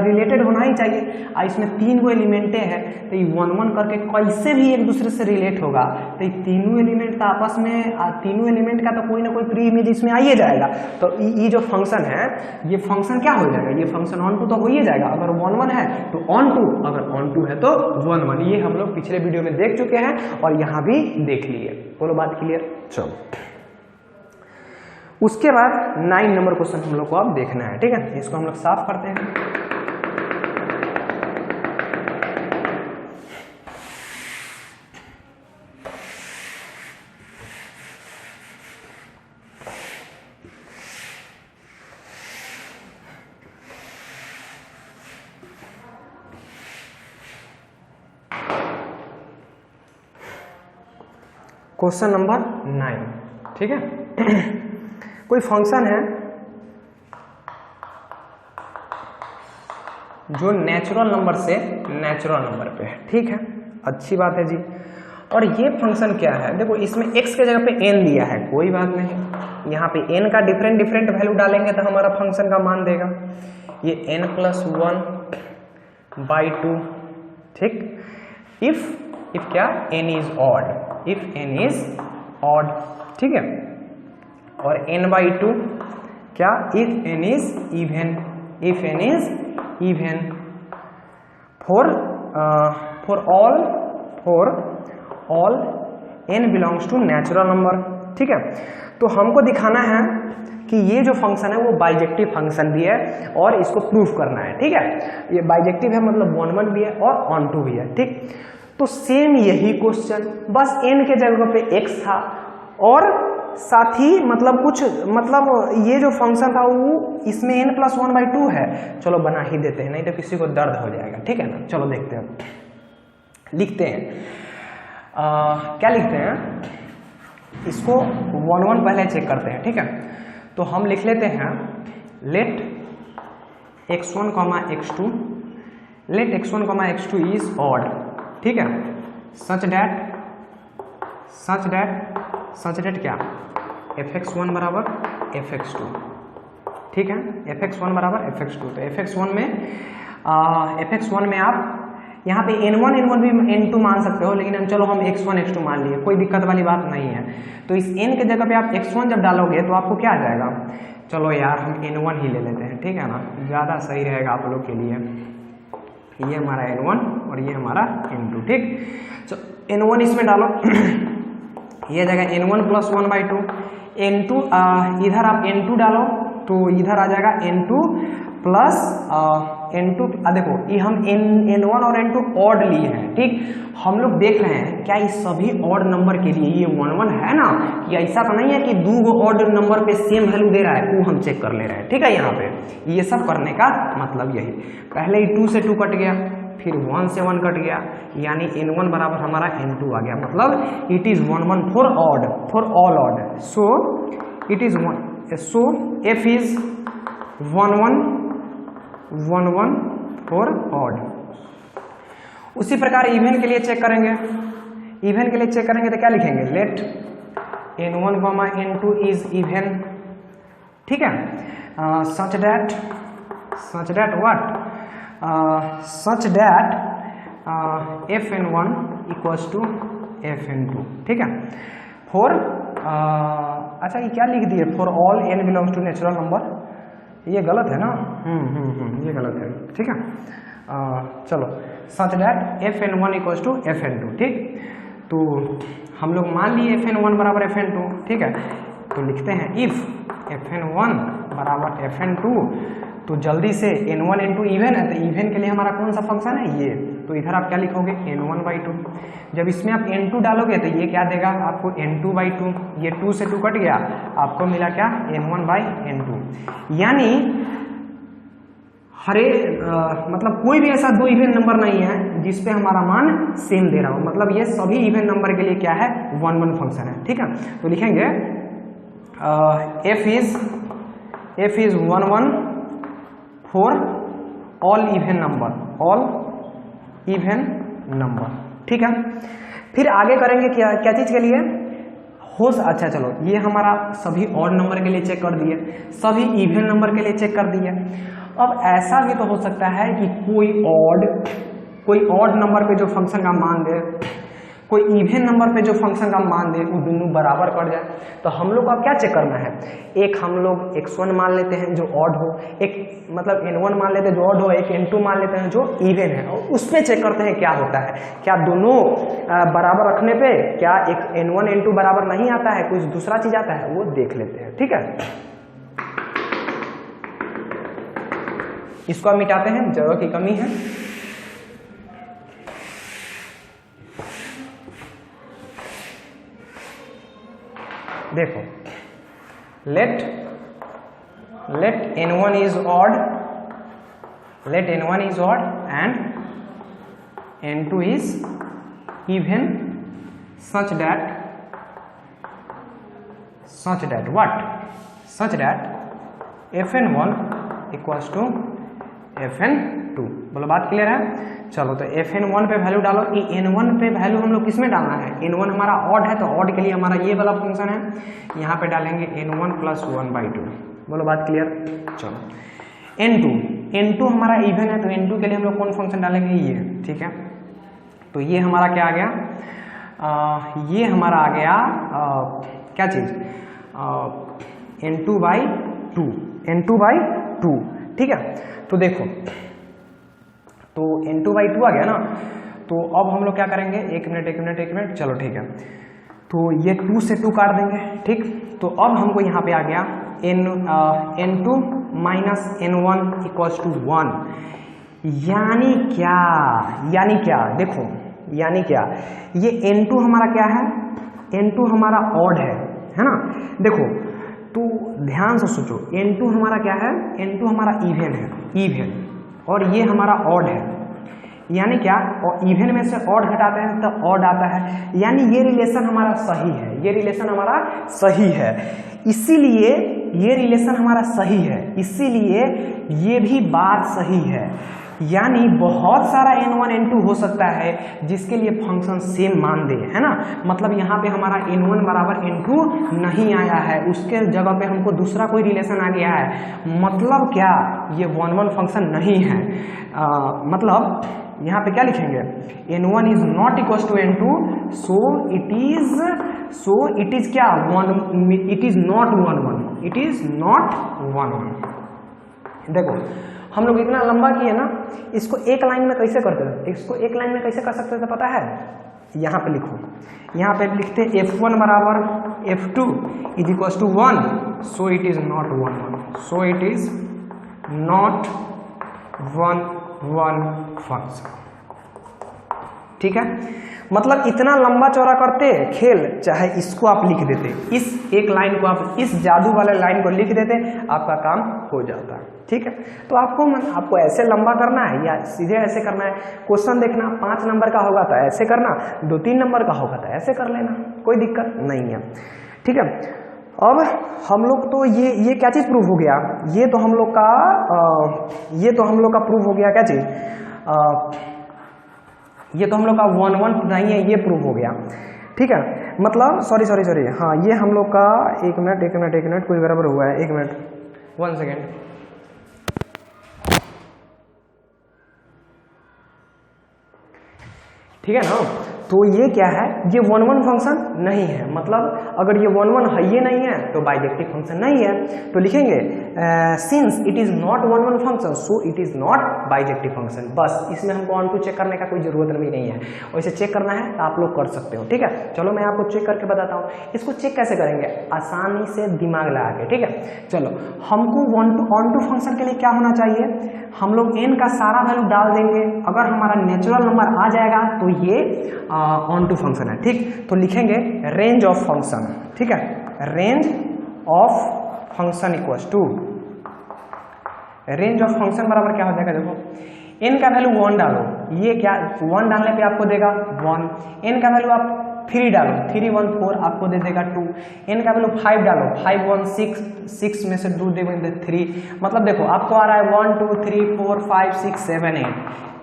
रिलेटेड होना ही चाहिए। इसमें 3 को एलिमेंटे हैं तो ये 1 1 करके कैसे भी एक दूसरे से रिलेट होगा, तो ये तीनों एलिमेंट का आपस में तीनों एलिमेंट का तो कोई ना कोई प्री इमेज इसमें आइए जाएगा। तो ये जो फंक्शन है ये फंक्शन क्या हो जाएगा, ये फंक्शन ऑन टू तो हो ही जाएगा। अगर 1 1 है तो ऑन टू, अगर ऑन टू है तो 1 1। ये हम लोग पिछले वीडियो में देख चुके हैं और यहाँ भी देख लिए। बोलो बात क्लियर? चलो उसके बाद 9 नंबर क्वेश्चन हम लोग को अब देखना है, ठीक है। इसको हम लोग साफ करते हैं। क्वेश्चन नंबर 9, ठीक है। कोई फंक्शन है जो नेचुरल नंबर से नेचुरल नंबर पे है, ठीक है, अच्छी बात है जी। और ये फंक्शन क्या है, देखो इसमें x के जगह पे n दिया है, कोई बात नहीं, यहाँ पे n का डिफरेंट डिफरेंट वैल्यू डालेंगे तो हमारा फंक्शन का मान देगा। ये n+1/2, ठीक। इफ क्या n is odd, if n is odd, ठीक है। और n/2 क्या, if n is even, if n is even. For all n belongs to natural number, ठीक है। तो हमको दिखाना है कि ये जो फंक्शन है वो बाइजेक्टिव फंक्शन भी है और इसको प्रूफ करना है, ठीक है। ये बाइजेक्टिव है मतलब ऑन वन भी है और ऑन टू भी है, ठीक। तो सेम यही क्वेश्चन, बस n के जगह पे x था और साथ ही मतलब ये जो फंक्शन था वो इसमें n+1/2 है। चलो बना ही देते हैं, नहीं तो किसी को दर्द हो जाएगा, ठीक है ना। चलो देखते हैं, लिखते हैं क्या लिखते हैं, इसको 1 पहले चेक करते हैं, ठीक है। तो हम लिख लेते हैं late x1, x2, late x1, x2 is odd, ठीक है। सच डेट क्या, fx1 बराबर fx2, ठीक है। fx1 बराबर fx2, तो fx1 में आप यहाँ पे n1 भी n2 मान सकते हो, लेकिन चलो हम x1 x2 मान लिए, कोई दिक्कत वाली बात नहीं है। तो इस n के जगह पे आप x1 जब डालोगे तो आपको क्या आ जाएगा, चलो यार हम n1 ही ले लेते हैं, ठीक है ना, ज़्यादा सही रहेगा आप लोग के लिए। ये हमारा n1 और ये हमारा n2, ठीक। तो n1 इसमें डालो, ये जगह n1+1/2, n2 इधर आप n2 डालो तो इधर आ जाएगा n2 प्लस n2। देखो ये हम n1 और n2 ऑड लिए हैं, ठीक। हम लोग देख रहे हैं क्या इस सभी ऑड नंबर के लिए ये 1 है ना, कि ऐसा तो नहीं है कि दो ऑड नंबर पे सेम वैल्यू दे रहा है, वो हम चेक कर ले रहे हैं, ठीक है। यहाँ पे ये सब करने का मतलब यही, पहले ही 2 से 2 कट गया, फिर 1 से 1 कट गया, यानी n1 बराबर हमारा n2 आ गया, मतलब it is 1 for odd, for all odd. So it is 1, so f is 1 for odd. उसी प्रकार इवन के लिए चेक करेंगे, इवन के लिए चेक करेंगे तो क्या लिखेंगे, late n1, n2 is even, ठीक है। सच that what, such that fn1 equals to fn2, ठीक है। फॉर अच्छा ये क्या लिख दिए, for all n belongs to natural number, ये गलत है ना, ये गलत है, ठीक है। चलो such that fn1 equals to fn2, ठीक। तो हम लोग मान लिए fn1 बराबर fn2, ठीक है। तो लिखते हैं इफ fn1 बराबर fn2, तो जल्दी से n1 n2 इवन है, तो इवन के लिए हमारा कौन सा फंक्शन है ये, तो इधर आप क्या लिखोगे n1/2। जब इसमें आप n2 डालोगे तो ये क्या देगा आपको n2/2, ये 2 से 2 कट गया, आपको मिला क्या n1/n2। यानी मतलब कोई भी ऐसा दो इवन नंबर नहीं है जिसपे हमारा मान सेम दे रहा हो, मतलब ये सभी इवन नंबर के लिए क्या है 1 फंक्शन है, ठीक है। तो लिखेंगे f is 1 for all even number, ठीक है। फिर आगे करेंगे क्या चीज के लिए, अच्छा चलो ये हमारा सभी ऑड नंबर के लिए चेक कर दिए, सभी इवन नंबर के लिए चेक कर दिए। अब ऐसा भी तो हो सकता है कि कोई ऑड नंबर पे जो फंक्शन का मान दे, कोई इवन नंबर पे जो फंक्शन का मान दे, वो दोनों बराबर कर जाए। तो हम लोग को अब क्या चेक करना है, एक हम लोग x1 मान लेते हैं जो ऑड हो, एक मतलब n1 मान लेते हैं जो ऑड हो, एक n2 मान लेते हैं जो इवन है, और उसमें चेक करते हैं क्या होता है, क्या दोनों बराबर रखने पे क्या एक n1 n2 बराबर नहीं आता है, कुछ दूसरा चीज आता है, वो देख लेते हैं, ठीक है। इसको अब मिटाते हैं, जगह की कमी है। देखो let n1 is odd, and n2 is even such that such that what, such that fn1 equals to fn2। बोलो बात क्लियर है। चलो तो fn1 पे वैल्यू डालो, कि n1 पे वैल्यू हम लोग किस में डालना है, n1 हमारा ऑड है तो ऑड के लिए हमारा ये वाला फंक्शन है, यहाँ पे डालेंगे n1 + 1/2। बोलो बात क्लियर। चलो n2 हमारा इवन है तो n2 के लिए हम लोग कौन फंक्शन डालेंगे, ये, ठीक है। तो ये हमारा क्या आ गया, ये हमारा आ गया क्या चीज, n2/2, ठीक है। तो देखो, तो n2/2 आ गया ना, तो अब हम लोग क्या करेंगे, एक मिनट, चलो ठीक है। तो ये 2 से 2 काट देंगे, ठीक। तो अब हमको यहाँ पे आ गया n2 - n1 = 1। यानी क्या देखो, यानी क्या, ये n2 हमारा क्या है, n2 हमारा ऑड है ना। देखो तो ध्यान से सोचो, n2 हमारा क्या है, n2 हमारा इवन और ये हमारा ऑड है। यानी क्या, और इवन में से ऑड घटाते हैं तो ऑड आता है, यानी ये रिलेशन हमारा सही है, ये रिलेशन हमारा सही है। इसीलिए ये रिलेशन हमारा सही है, इसीलिए ये भी बात सही है। यानी बहुत सारा n1 n2 हो सकता है जिसके लिए फंक्शन सेम मान दे, है ना। मतलब यहाँ पे हमारा n1 = n2 नहीं आया है, उसके जगह पे हमको दूसरा कोई रिलेशन आ गया है। मतलब क्या, ये 1 फंक्शन नहीं है। मतलब यहाँ पे क्या लिखेंगे, n1 = n2, so it is क्या, इट इज नॉट 1। देखो हम लोग इतना लंबा किए ना, इसको एक लाइन में कैसे करते हैं, इसको एक लाइन में कैसे कर सकते हैं, तो पता है, यहाँ पे लिखो, यहाँ पे लिखते f1 = f2 = 1, so it is not 1 function, ठीक है। मतलब इतना लंबा चौड़ा करते खेल, चाहे इसको आप लिख देते, इस एक लाइन को आप इस जादू वाले लाइन को लिख देते, आपका काम हो जाता, ठीक है। तो आपको ऐसे लंबा करना है या सीधे ऐसे करना है, क्वेश्चन देखना, 5 नंबर का होगा तो ऐसे करना, 2-3 नंबर का होगा तो ऐसे कर लेना, कोई दिक्कत नहीं है, ठीक है। अब हम लोग तो ये क्या चीज प्रूव हो गया, ये तो हम लोग का प्रूव हो गया, क्या चीज, ये तो हम लोग का 1 नहीं है, ये प्रूव हो गया, ठीक है। मतलब सॉरी, हाँ, ये हम लोग का एक मिनट कोई गड़बड़ हुआ है, 1 मिनट, 1 सेकेंड। ठीक है ना। तो ये क्या है, ये 1 फंक्शन नहीं है। मतलब अगर ये 1 है ये नहीं है तो बाइजेक्टिव फंक्शन नहीं है। तो लिखेंगे since it is not 1 function so it is not bijective function. बस इसमें हमको ऑन टू चेक करने का कोई जरूरत भी नहीं है, वैसे चेक करना है तो आप लोग कर सकते हो, ठीक है। चलो मैं आपको चेक करके बताता हूँ। इसको चेक कैसे करेंगे, आसानी से दिमाग लगा के, ठीक है। चलो हमको ऑन टू फंक्शन के लिए क्या होना चाहिए, हम लोग n का सारा वैल्यू डाल देंगे, अगर हमारा नेचुरल नंबर आ जाएगा तो ये ऑन टू फंक्शन है, ठीक। तो लिखेंगे रेंज ऑफ फंक्शन, ठीक है, range of function equals to, range of function बराबर क्या हो जाएगा, देखो n का वैल्यू 1 डालो, ये क्या 1 डालने पे आपको देगा 1, n का वैल्यू आप 3 डालो, 3 1 4 आपको दे देगा 2, n का वैल्यू 5 डालो, 5 1 6, 6 में से 2 देंगे 3, मतलब देखो आपको आ रहा है 1 2 3 4 5 6 7 8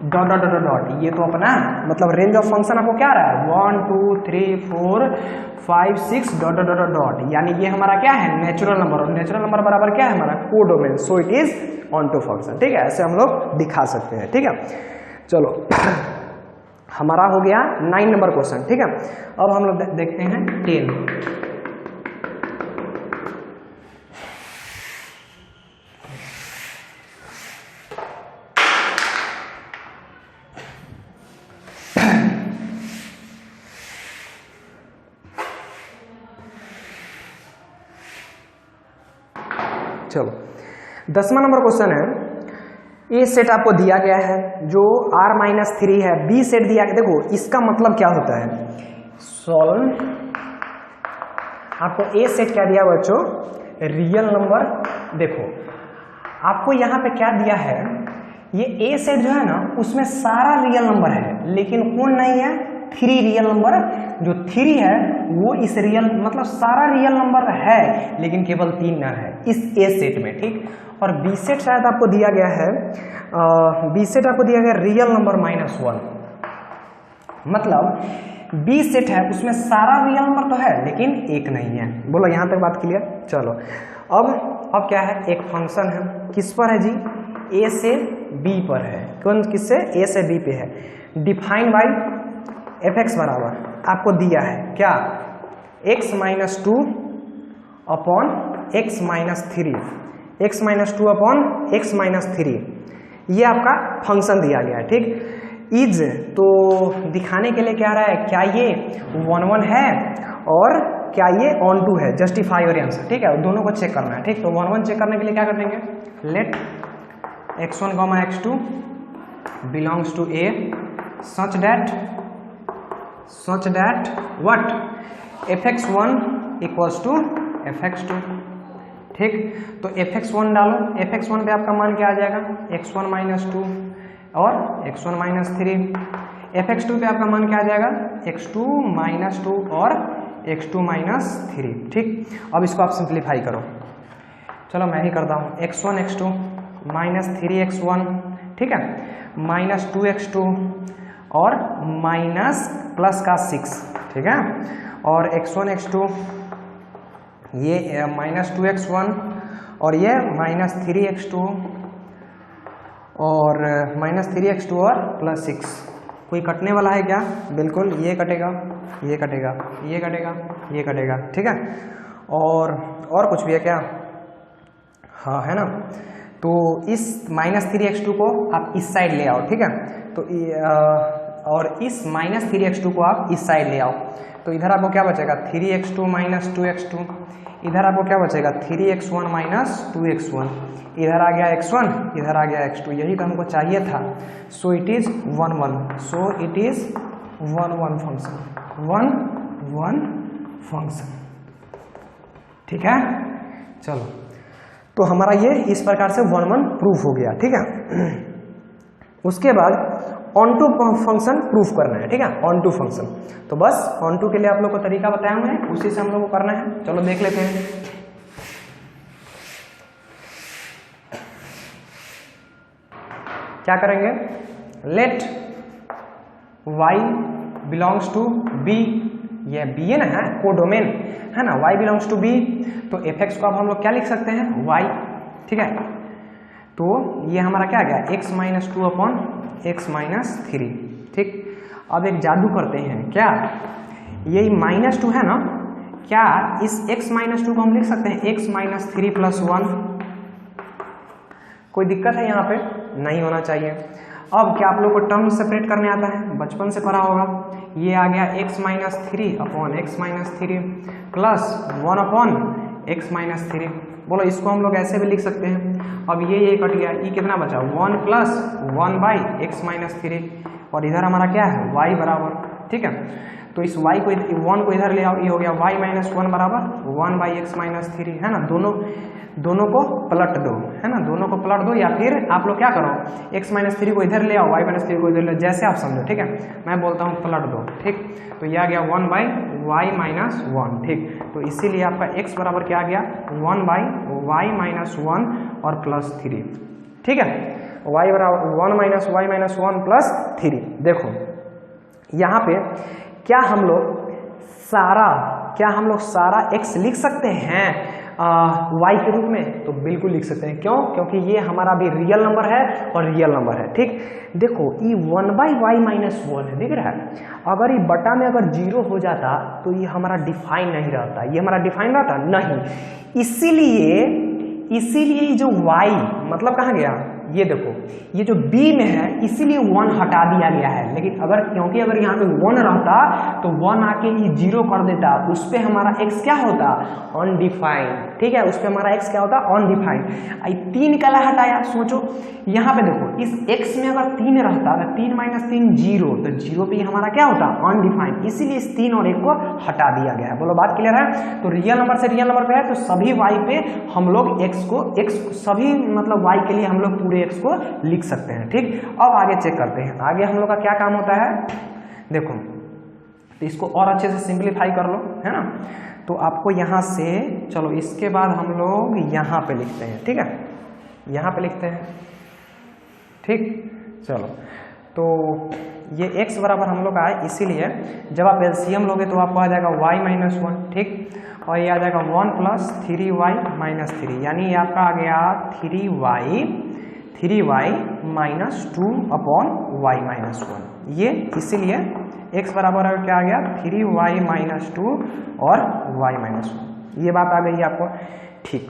डॉट डॉट डॉट डॉट, ये तो अपना मतलब रेंज ऑफ फंक्शन आपको क्या आ रहा है 1 2 3 4 5 6 डॉट डॉट डॉट डॉट, यानी ये हमारा क्या है नेचुरल नंबर, और नेचुरल नंबर बराबर क्या है हमारा codomain, so it is on to function, ठीक है। ऐसे हम लोग दिखा सकते हैं, ठीक है। चलो हमारा हो गया 9 नंबर क्वेश्चन, ठीक है। अब हम लोग देखते हैं 10। चलो 10वां नंबर क्वेश्चन है, ए सेट आपको दिया गया है जो r-3 है, बी सेट दिया गया। देखो इसका मतलब क्या होता है, सॉल्व आपको ए सेट क्या दिया बच्चों, रियल नंबर। देखो आपको यहाँ पे क्या दिया है, ये ए सेट जो है ना उसमें सारा रियल नंबर है, लेकिन कौन नहीं है 3 रियल नंबर, जो 3 है वो इस रियल मतलब सारा रियल नंबर है लेकिन केवल 3 ना है इस ए सेट में, ठीक। और बी सेट शायद आपको दिया गया है, बी सेट आपको दिया गया रियल नंबर -1, मतलब बी सेट है उसमें सारा रियल नंबर तो है लेकिन एक नहीं है। बोलो यहाँ तक बात क्लियर। चलो अब क्या है, एक फंक्शन है, किस पर है जी, ए से बी पर है। कौन किससे, ए से बी पे है। डिफाइन बाई एफ एक्स बराबर आपको दिया है क्या, x-2 upon x-3, x-2 upon x-3, ये आपका फंक्शन दिया गया है, ठीक। इज तो दिखाने के लिए क्या रहा है, क्या ये 1 है और क्या ये ऑन टू है, जस्टिफाई योर आंसर, ठीक है। दोनों को चेक करना है, ठीक। तो 1 चेक करने के लिए क्या कर देंगे, let x1, x2 belongs to A such that what fx1 equals to fx2, ठीक। तो fx1 डालो, fx1 पे आपका मान क्या आ जाएगा, x1 - 2 और x1 - 3, fx2 पे आपका मान क्या आ जाएगा, x2 - 2 और x2 - 3, ठीक। अब इसको आप सिंप्लीफाई करो, चलो मैं ही करता हूँ, x1 x2 -3x1, ठीक है, -2x2 और माइनस प्लस का 6, ठीक है। और x1 x2 ये -2x1 और ये -3x2 और -3x2 और +6, कोई कटने वाला है क्या, बिल्कुल ये कटेगा, ये कटेगा, ये कटेगा, ये कटेगा, ठीक है। और कुछ भी है क्या, हाँ है ना। तो इस -3x2 को आप इस साइड ले आओ, ठीक है। तो और इस -3x2 को आप इस साइड ले आओ, तो इधर आपको क्या बचेगा, 3x2 - 2x2, इधर आपको क्या बचेगा, 3x1 - 2x1, इधर आ गया x1, इधर आ गया x2, यही तो हमको चाहिए था। सो it is 1 so it is 1 function, 1 function, ठीक है। चलो तो हमारा ये इस प्रकार से 1 प्रूफ हो गया, ठीक है। उसके बाद ऑन टू फंक्शन प्रूफ करना है, ठीक है, ऑन टू फंक्शन। तो बस ऑन टू के लिए आप लोग को तरीका बताया हमने, उसी से हम लोग को करना है। चलो देख लेते हैं। क्या करेंगे, let y belongs to b, ये b है ना, कोडोमेन है ना, y बिलोंग्स टू b, तो fx को अब हम लोग क्या लिख सकते हैं, y, ठीक है। तो ये हमारा क्या आ गया, x - 2 अपॉन x-3, ठीक। अब एक जादू करते हैं, क्या ये -2 है ना, क्या इस x-2 को हम लिख सकते हैं x-3 + 1, कोई दिक्कत है यहाँ पे, नहीं होना चाहिए। अब क्या आप लोग को टर्म सेपरेट करने आता है, बचपन से पढ़ा होगा, ये आ गया x-3 upon x-3 plus 1 upon x-3, बोलो इसको हम लोग ऐसे भी लिख सकते हैं। अब ये कट गया, ये कितना बचा, 1 + 1/x-3, और इधर हमारा क्या है, y बराबर, ठीक है। तो इस y को 1 को इधर ले आओ, ये हो गया y - 1 बराबर 1/x-3, है ना। दोनों को पलट दो, है ना, दोनों को पलट दो, या फिर आप लोग क्या करो, x-3 को इधर ले आओ, y-3 को इधर ले, जैसे आप समझो, ठीक है। मैं बोलता हूँ पलट दो, ठीक। तो ये आ गया 1/y-1, ठीक। तो इसीलिए आपका x बराबर क्या आ गया, 1/y-1 और +3, ठीक है। y बराबर 1 - y-1 +3। देखो यहाँ पे क्या हम लोग सारा x लिख सकते हैं y के रूप में, तो बिल्कुल लिख सकते हैं। क्यों, क्योंकि ये हमारा भी रियल नंबर है और रियल नंबर है, ठीक। देखो ये 1/y-1 है, दिख रहा है। अगर ये बटा में अगर 0 हो जाता तो ये हमारा डिफाइन नहीं रहता, ये हमारा डिफाइन रहता नहीं। इसीलिए जो y मतलब कहाँ गया, ये देखो ये जो b में है, इसीलिए 1 हटा दिया गया है। लेकिन क्योंकि अगर यहाँ पे 1 रहता तो 1 आके ये 0 कर देता, उस पर हमारा x क्या होता, अनडिफाइंड, ठीक है। उस पर हमारा x क्या होता, अनडिफाइंड। 3 का हटाया, सोचो यहाँ पे देखो, इस x में अगर 3 रहता, अगर 3 - 3 0, तो 0 पे हमारा क्या होता, अनडिफाइंड। इसीलिए इस 3 और 1 को हटा दिया गया है। बोलो बात क्लियर है। तो रियल नंबर से रियल नंबर पे है, तो सभी y पे हम लोग सभी मतलब y के लिए हम लोग पूरे x को लिख सकते हैं, ठीक। अब आगे चेक करते हैं, आगे हम लोग का क्या काम होता है। देखो तो इसको और अच्छे से सिंप्लीफाई कर लो, है ना। तो आपको यहाँ से चलो इसके बाद हम लोग यहाँ पे लिखते हैं, ठीक है, यहाँ पे लिखते हैं, ठीक। चलो तो ये x बराबर हम लोग आए, इसीलिए जब आप एलसीएम लोगे तो आपको आ जाएगा y माइनस 1, ठीक, और ये आ जाएगा 1 प्लस 3y माइनस 3, यानी ये आपका आ गया 3y minus 2 upon y minus 1। ये इसीलिए x बराबर क्या आ गया 3y माइनस 2 और y माइनस 1। ये बात आ गई आपको, ठीक।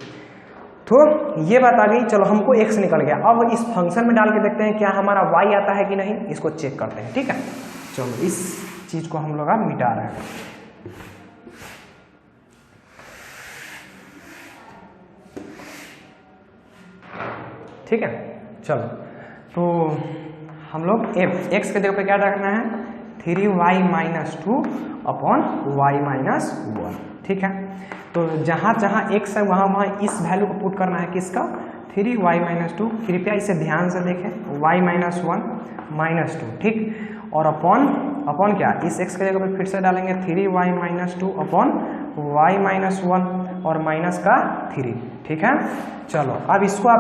तो ये बात आ गई, चलो हमको x निकल गया। अब इस फंक्शन में डाल के देखते हैं क्या हमारा y आता है कि नहीं, इसको चेक करते हैं, ठीक है। चलो इस चीज को हम लोग अब मिटा रहे हैं, ठीक है। चलो तो हम लोग x के जगह पे क्या रखना है 3y minus 2 upon y minus 1, ठीक है। तो जहाँ जहाँ x है वहाँ वहाँ इस वैल्यू को पुट करना है, किसका 3y माइनस 2, कृपया इसे ध्यान से देखें, y माइनस 1 माइनस 2, ठीक, और अपॉन क्या इस x के जगह पे फिर से डालेंगे 3y minus 2 upon y minus 1 और माइनस का 3, ठीक है। चलो अब इसको आप